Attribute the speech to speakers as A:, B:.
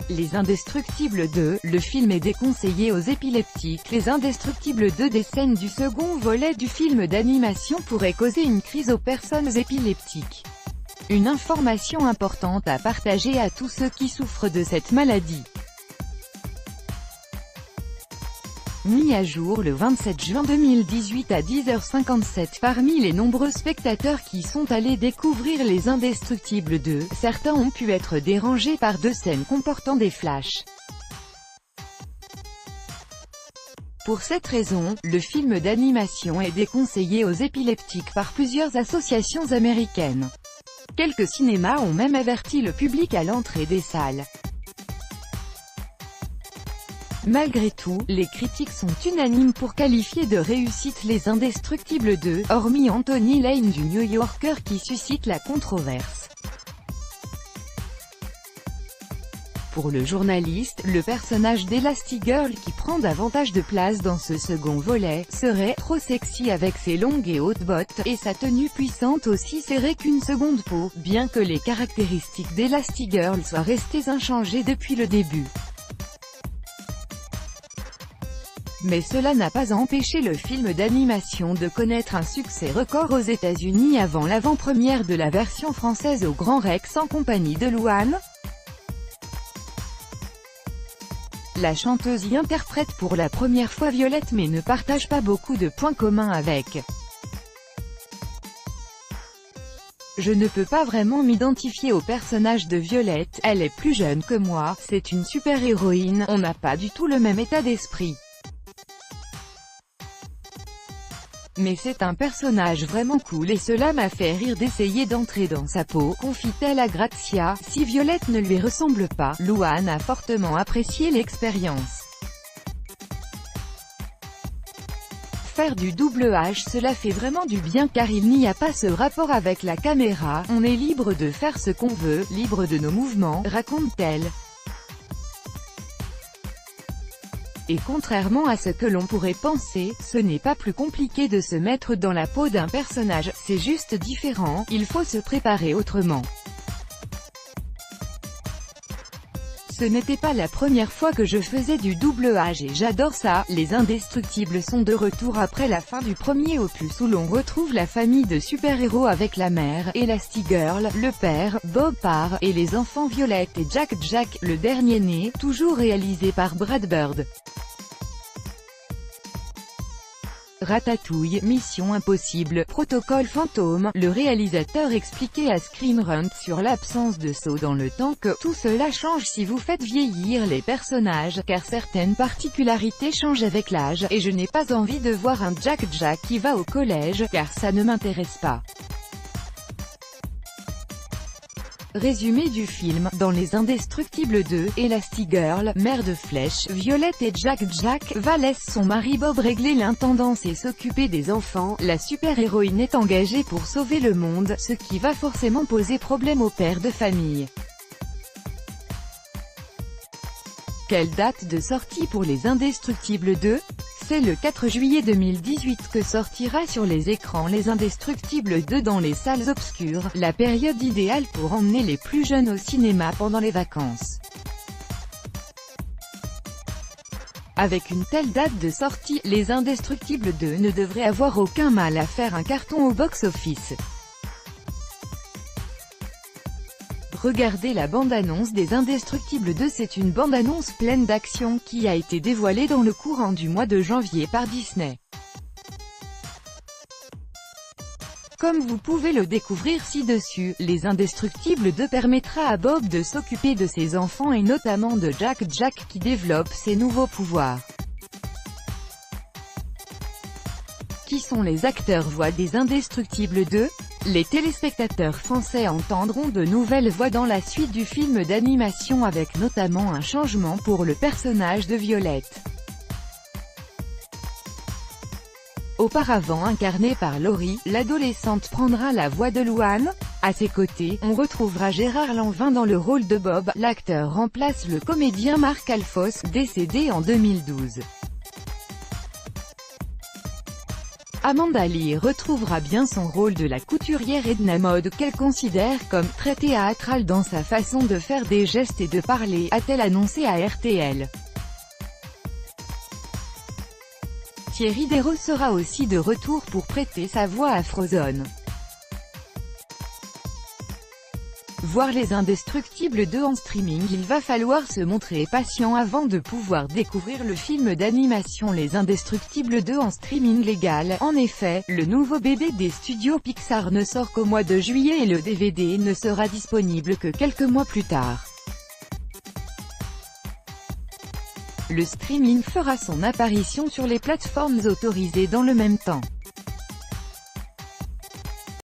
A: Les Indestructibles 2, le film est déconseillé aux épileptiques. Les Indestructibles 2, des scènes du second volet du film d'animation pourraient causer une crise aux personnes épileptiques. Une information importante à partager à tous ceux qui souffrent de cette maladie. Mis à jour le 27 juin 2018 à 10h57. Parmi les nombreux spectateurs qui sont allés découvrir Les Indestructibles 2, certains ont pu être dérangés par deux scènes comportant des flashs. Pour cette raison, le film d'animation est déconseillé aux épileptiques par plusieurs associations américaines. Quelques cinémas ont même averti le public à l'entrée des salles. Malgré tout, les critiques sont unanimes pour qualifier de réussite Les Indestructibles 2, hormis Anthony Lane du New Yorker qui suscite la controverse. Pour le journaliste, le personnage d'Elastigirl qui prend davantage de place dans ce second volet, serait trop sexy avec ses longues et hautes bottes, et sa tenue puissante aussi serrée qu'une seconde peau, bien que les caractéristiques d'Elastigirl soient restées inchangées depuis le début. Mais cela n'a pas empêché le film d'animation de connaître un succès record aux États-Unis avant l'avant-première de la version française au Grand Rex en compagnie de Louane. La chanteuse y interprète pour la première fois Violette mais ne partage pas beaucoup de points communs avec. Je ne peux pas vraiment m'identifier au personnage de Violette, elle est plus jeune que moi, c'est une super-héroïne, on n'a pas du tout le même état d'esprit. Mais c'est un personnage vraiment cool et cela m'a fait rire d'essayer d'entrer dans sa peau, confie-t-elle à Grazia. Si Violette ne lui ressemble pas, Louane a fortement apprécié l'expérience. Faire du doublage, cela fait vraiment du bien car il n'y a pas ce rapport avec la caméra, on est libre de faire ce qu'on veut, libre de nos mouvements, raconte-t-elle. Et contrairement à ce que l'on pourrait penser, ce n'est pas plus compliqué de se mettre dans la peau d'un personnage, c'est juste différent, il faut se préparer autrement. Ce n'était pas la première fois que je faisais du doublage et j'adore ça. Les Indestructibles sont de retour après la fin du premier opus où l'on retrouve la famille de super-héros avec la mère, Elastigirl, le père, Bob Parr, et les enfants Violette et Jack, le dernier né, toujours réalisé par Brad Bird. Ratatouille, Mission Impossible, Protocole Fantôme, le réalisateur expliquait à Screen Rant sur l'absence de saut dans le temps que « tout cela change si vous faites vieillir les personnages, car certaines particularités changent avec l'âge, et je n'ai pas envie de voir un Jack qui va au collège, car ça ne m'intéresse pas. » Résumé du film, dans Les Indestructibles 2, Elastigirl, mère de Flèche, Violette et Jack va laisser son mari Bob régler l'intendance et s'occuper des enfants. La super-héroïne est engagée pour sauver le monde, ce qui va forcément poser problème au père de famille. Quelle date de sortie pour Les Indestructibles 2 ? C'est le 4 juillet 2018 que sortira sur les écrans Les Indestructibles 2 dans les salles obscures, la période idéale pour emmener les plus jeunes au cinéma pendant les vacances. Avec une telle date de sortie, Les Indestructibles 2 ne devrait avoir aucun mal à faire un carton au box-office. Regardez la bande-annonce des Indestructibles 2. C'est une bande-annonce pleine d'action qui a été dévoilée dans le courant du mois de janvier par Disney. Comme vous pouvez le découvrir ci-dessus, Les Indestructibles 2 permettra à Bob de s'occuper de ses enfants et notamment de Jack qui développe ses nouveaux pouvoirs. Qui sont les acteurs voix des Indestructibles 2 ? Les téléspectateurs français entendront de nouvelles voix dans la suite du film d'animation avec notamment un changement pour le personnage de Violette. Auparavant incarnée par Laurie, l'adolescente prendra la voix de Louane. À ses côtés, on retrouvera Gérard Lanvin dans le rôle de Bob. L'acteur remplace le comédien Marc Alphos, décédé en 2012. Amanda Lee retrouvera bien son rôle de la couturière Edna Mode qu'elle considère comme « très théâtrale dans sa façon de faire des gestes et de parler », a-t-elle annoncé à RTL. Thierry Derault sera aussi de retour pour prêter sa voix à Frozen. Voir Les Indestructibles 2 en streaming. Il va falloir se montrer patient avant de pouvoir découvrir le film d'animation Les Indestructibles 2 en streaming légal. En effet, le nouveau bébé des studios Pixar ne sort qu'au mois de juillet et le DVD ne sera disponible que quelques mois plus tard. Le streaming fera son apparition sur les plateformes autorisées dans le même temps.